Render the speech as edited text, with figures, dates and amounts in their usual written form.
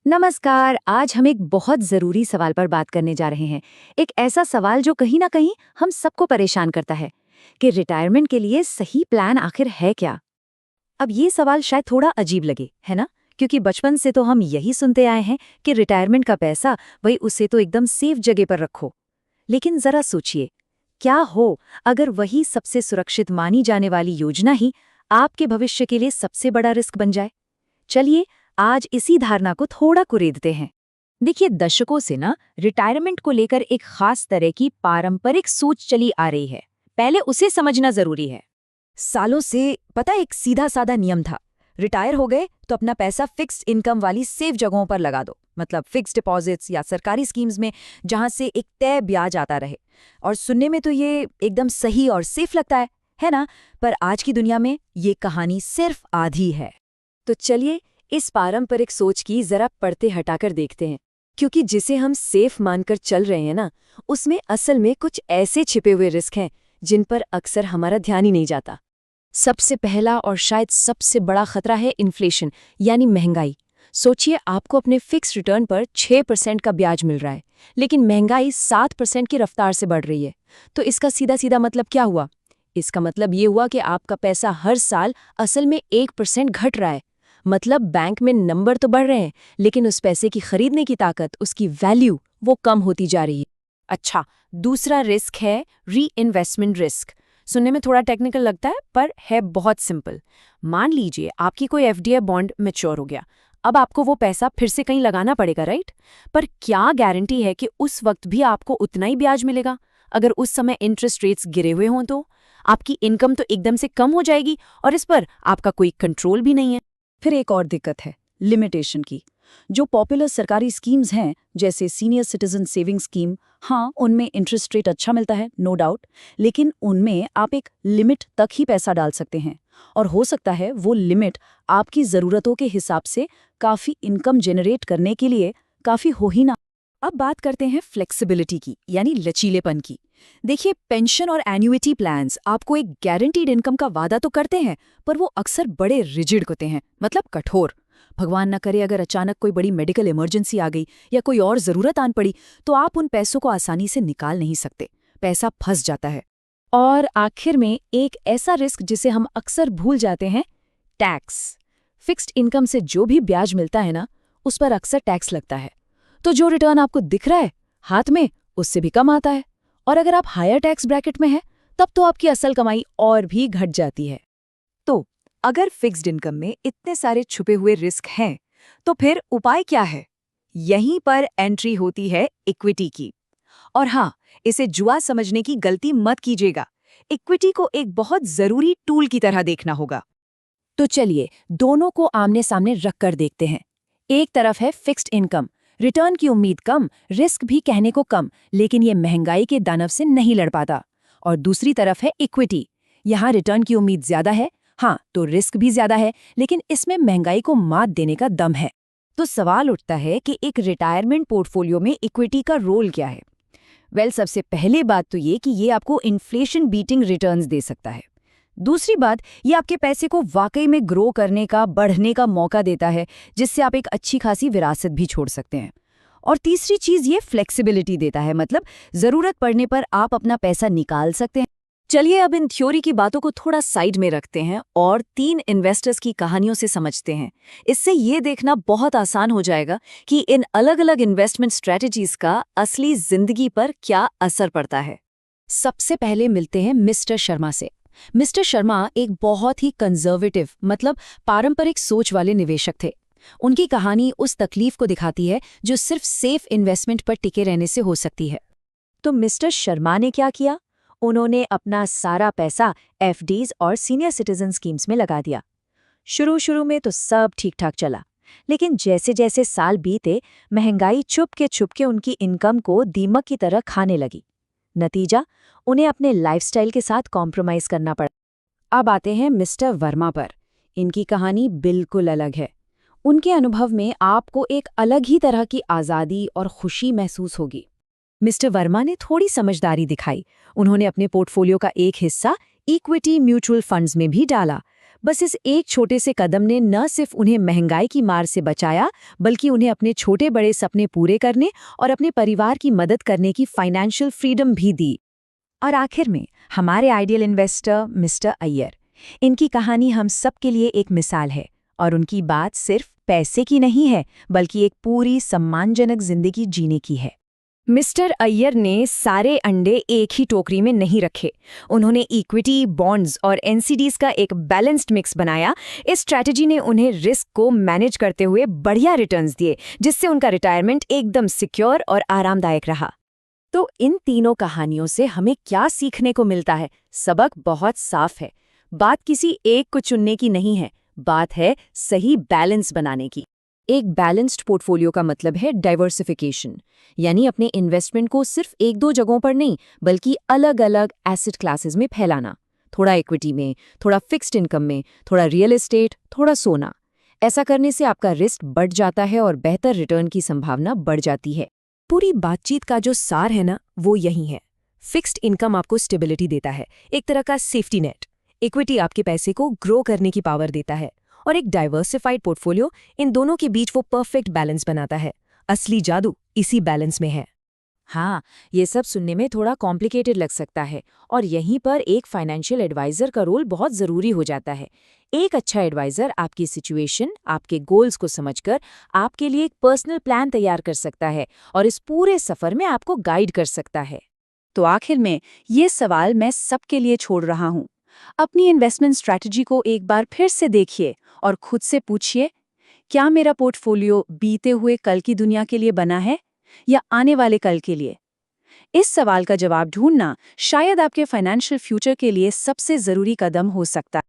नमस्कार। आज हम एक बहुत ज़रूरी सवाल पर बात करने जा रहे हैं। एक ऐसा सवाल जो कहीं ना कहीं हम सबको परेशान करता है कि रिटायरमेंट के लिए सही प्लान आखिर है क्या। अब ये सवाल शायद थोड़ा अजीब लगे, है ना? क्योंकि बचपन से तो हम यही सुनते आए हैं कि रिटायरमेंट का पैसा वही उसे तो एकदम सेफ जगह पर रखो। लेकिन जरा सोचिए, क्या हो अगर वही सबसे सुरक्षित मानी जाने वाली योजना ही आपके भविष्य के लिए सबसे बड़ा रिस्क बन जाए। चलिए आज इसी धारणा को थोड़ा कुरेदते हैं। देखिए, दशकों से ना रिटायरमेंट को लेकर एक खास तरह की पारंपरिक सोच चली आ रही है। पहले उसे समझना जरूरी है। सालों से पता एक सीधा साधा नियम था। रिटायर हो गए तो अपना पैसा फिक्स्ड इनकम वाली सेफ जगहों पर लगा दो, मतलब फिक्स्ड डिपॉजिट्स या सरकारी स्कीम्स में, जहां से एक तय ब्याज आता रहे। और सुनने में तो ये एकदम सही और सेफ लगता है ना? पर आज की दुनिया में ये कहानी सिर्फ आधी है। तो चलिए इस पारंपरिक सोच की जरा पर्दे हटाकर देखते हैं, क्योंकि जिसे हम सेफ मानकर चल रहे हैं ना, उसमें असल में कुछ ऐसे छिपे हुए रिस्क हैं जिन पर अक्सर हमारा ध्यान ही नहीं जाता। सबसे पहला और शायद सबसे बड़ा खतरा है इन्फ्लेशन, यानी महंगाई। सोचिए, आपको अपने फिक्स रिटर्न पर 6% का ब्याज मिल रहा है, लेकिन महंगाई 7% की रफ्तार से बढ़ रही है। तो इसका सीधा सीधा मतलब क्या हुआ? इसका मतलब ये हुआ कि आपका पैसा हर साल असल में 1% घट रहा है। मतलब बैंक में नंबर तो बढ़ रहे हैं, लेकिन उस पैसे की खरीदने की ताकत, उसकी वैल्यू, वो कम होती जा रही है। अच्छा, दूसरा रिस्क है री इन्वेस्टमेंट रिस्क। सुनने में थोड़ा टेक्निकल लगता है, पर है बहुत सिंपल। मान लीजिए आपकी कोई एफडी बॉन्ड मैच्योर हो गया। अब आपको वो पैसा फिर से कहीं लगाना पड़ेगा, राइट? पर क्या गारंटी है कि उस वक्त भी आपको उतना ही ब्याज मिलेगा? अगर उस समय इंटरेस्ट रेट्स गिरे हुए हों तो आपकी इनकम तो एकदम से कम हो जाएगी और इस पर आपका कोई कंट्रोल भी नहीं है। फिर एक और दिक्कत है लिमिटेशन की। जो पॉपुलर सरकारी स्कीम्स हैं, जैसे सीनियर सिटीजन सेविंग स्कीम, हाँ, उनमें इंटरेस्ट रेट अच्छा मिलता है, नो डाउट। लेकिन उनमें आप एक लिमिट तक ही पैसा डाल सकते हैं, और हो सकता है वो लिमिट आपकी ज़रूरतों के हिसाब से काफ़ी इनकम जनरेट करने के लिए काफ़ी हो ही ना। अब बात करते हैं फ्लेक्सिबिलिटी की, यानी लचीलेपन की। देखिए, पेंशन और एन्युइटी प्लान्स आपको एक गारंटीड इनकम का वादा तो करते हैं, पर वो अक्सर बड़े रिजिड होते हैं, मतलब कठोर। भगवान न करे अगर अचानक कोई बड़ी मेडिकल इमरजेंसी आ गई या कोई और ज़रूरत आन पड़ी, तो आप उन पैसों को आसानी से निकाल नहीं सकते। पैसा फंस जाता है। और आखिर में एक ऐसा रिस्क जिसे हम अक्सर भूल जाते हैं, टैक्स। फिक्स्ड इनकम से जो भी ब्याज मिलता है ना, उस पर अक्सर टैक्स लगता है। तो जो रिटर्न आपको दिख रहा है हाथ में, उससे भी कम आता है। और अगर आप हायर टैक्स ब्रैकेट में हैं, तब तो आपकी असल कमाई और भी घट जाती है। तो अगर फिक्स्ड इनकम में इतने सारे छुपे हुए रिस्क हैं, तो फिर उपाय क्या है? यहीं पर एंट्री होती है इक्विटी की। और हाँ, इसे जुआ समझने की गलती मत कीजिएगा। इक्विटी को एक बहुत जरूरी टूल की तरह देखना होगा। तो चलिए दोनों को आमने सामने रखकर देखते हैं। एक तरफ है फिक्स्ड इनकम, रिटर्न की उम्मीद कम, रिस्क भी कहने को कम, लेकिन ये महंगाई के दानव से नहीं लड़ पाता। और दूसरी तरफ है इक्विटी। यहाँ रिटर्न की उम्मीद ज्यादा है, हाँ, तो रिस्क भी ज्यादा है, लेकिन इसमें महंगाई को मात देने का दम है। तो सवाल उठता है कि एक रिटायरमेंट पोर्टफोलियो में इक्विटी का रोल क्या है? सबसे पहले बात तो ये कि ये आपको इन्फ्लेशन बीटिंग रिटर्न्स दे सकता है। दूसरी बात, ये आपके पैसे को वाकई में ग्रो करने का, बढ़ने का मौका देता है, जिससे आप एक अच्छी खासी विरासत भी छोड़ सकते हैं। और तीसरी चीज, ये फ्लेक्सिबिलिटी देता है, मतलब जरूरत पड़ने पर आप अपना पैसा निकाल सकते हैं। चलिए अब इन थ्योरी की बातों को थोड़ा साइड में रखते हैं और 3 इन्वेस्टर्स की कहानियों से समझते हैं। इससे ये देखना बहुत आसान हो जाएगा कि इन अलग अलग इन्वेस्टमेंट स्ट्रेटजीज का असली जिंदगी पर क्या असर पड़ता है। सबसे पहले मिलते हैं मिस्टर शर्मा से। मिस्टर शर्मा एक बहुत ही कंजर्वेटिव, मतलब पारंपरिक सोच वाले निवेशक थे। उनकी कहानी उस तकलीफ को दिखाती है जो सिर्फ सेफ इन्वेस्टमेंट पर टिके रहने से हो सकती है। तो मिस्टर शर्मा ने क्या किया? उन्होंने अपना सारा पैसा एफडीज और सीनियर सिटीजन स्कीम्स में लगा दिया। शुरू में तो सब ठीक ठाक चला, लेकिन जैसे जैसे साल बीते, महंगाई छुप के उनकी इनकम को दीमक की तरह खाने लगी। नतीजा, उन्हें अपने लाइफस्टाइल के साथ कॉम्प्रोमाइज करना पड़ा। अब आते हैं मिस्टर वर्मा पर। इनकी कहानी बिल्कुल अलग है। उनके अनुभव में आपको एक अलग ही तरह की आज़ादी और खुशी महसूस होगी। मिस्टर वर्मा ने थोड़ी समझदारी दिखाई। उन्होंने अपने पोर्टफोलियो का एक हिस्सा इक्विटी म्यूचुअल फंड्स में भी डाला। बस इस एक छोटे से कदम ने न सिर्फ उन्हें महंगाई की मार से बचाया, बल्कि उन्हें अपने छोटे बड़े सपने पूरे करने और अपने परिवार की मदद करने की फाइनेंशियल फ्रीडम भी दी। और आखिर में हमारे आइडियल इन्वेस्टर मिस्टर अय्यर, इनकी कहानी हम सबके लिए एक मिसाल है और उनकी बात सिर्फ पैसे की नहीं है बल्कि एक पूरी सम्मानजनक जिंदगी जीने की है। मिस्टर अय्यर ने सारे अंडे एक ही टोकरी में नहीं रखे। उन्होंने इक्विटी, बॉन्ड्स और एनसीडीज का एक बैलेंस्ड मिक्स बनाया। इस स्ट्रैटेजी ने उन्हें रिस्क को मैनेज करते हुए बढ़िया रिटर्न्स दिए, जिससे उनका रिटायरमेंट एकदम सिक्योर और आरामदायक रहा। तो इन तीनों कहानियों से हमें क्या सीखने को मिलता है? सबक बहुत साफ है। बात किसी एक को चुनने की नहीं है, बात है सही बैलेंस बनाने की। एक बैलेंस्ड पोर्टफोलियो का मतलब है डाइवर्सिफिकेशन, यानी अपने इन्वेस्टमेंट को सिर्फ एक दो जगहों पर नहीं बल्कि अलग अलग एसेट क्लासेस में फैलाना। थोड़ा इक्विटी में, थोड़ा फिक्स्ड इनकम में, थोड़ा रियल एस्टेट, थोड़ा सोना। ऐसा करने से आपका रिस्क बढ़ जाता है और बेहतर रिटर्न की संभावना बढ़ जाती है। पूरी बातचीत का जो सार है ना, वो यही है। फिक्स्ड इनकम आपको स्टेबिलिटी देता है, एक तरह का सेफ्टी नेट। इक्विटी आपके पैसे को ग्रो करने की पावर देता है और एक डाइवर्सिफाइड पोर्टफोलियो इन दोनों के बीच वो परफेक्ट बैलेंस बनाता है। असली जादू इसी बैलेंस में है। हाँ, ये सब सुनने में थोड़ा कॉम्प्लिकेटेड लग सकता है और यहीं पर एक फाइनेंशियल एडवाइजर का रोल बहुत ज़रूरी हो जाता है। एक अच्छा एडवाइजर आपकी सिचुएशन, आपके गोल्स को समझकर आपके लिए एक पर्सनल प्लान तैयार कर सकता है और इस पूरे सफ़र में आपको गाइड कर सकता है। तो आखिर में ये सवाल मैं सबके लिए छोड़ रहा हूँ। अपनी इन्वेस्टमेंट स्ट्रैटेजी को एक बार फिर से देखिए और खुद से पूछिए, क्या मेरा पोर्टफोलियो बीते हुए कल की दुनिया के लिए बना है या आने वाले कल के लिए? इस सवाल का जवाब ढूंढना शायद आपके फाइनेंशियल फ्यूचर के लिए सबसे ज़रूरी कदम हो सकता है।